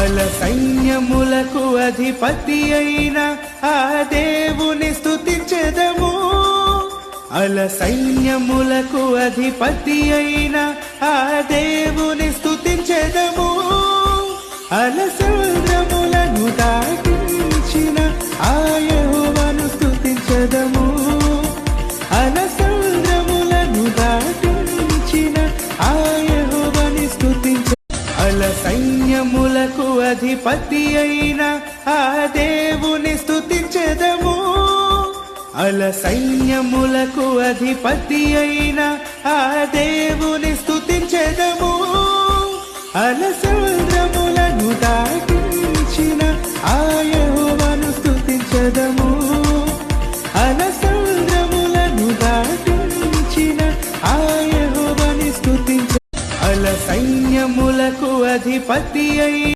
అల సైన్యములకు అధిపతి అయిన ఆ దేవుని స్తుతించెదము. అల సైన్యములకు అధిపతి అయిన ఆ దేవుని స్తుతించెదము. అల సముద్రములను దాటించిన ఆ యెహోవాను స్తుతించెదము. అల సముద్రములను దాటించిన ఆ యెహోవాని స్తుతించెదము. అల సైన్యములకు అధిపతి అయిన ఆ దేవుని స్తుతించెదము. అల సైన్యములకు అధిపతి అయిన ఆ దేవుని స్తుతించెదము. అల సముద్రములను దాటించిన ఆ యెహోవాను స్తుతించెదము. అల సముద్రములను దాటించిన ఆ యెహోవాని స్తుతించెదము. అల సైన్యములకు అధిపతి అయిన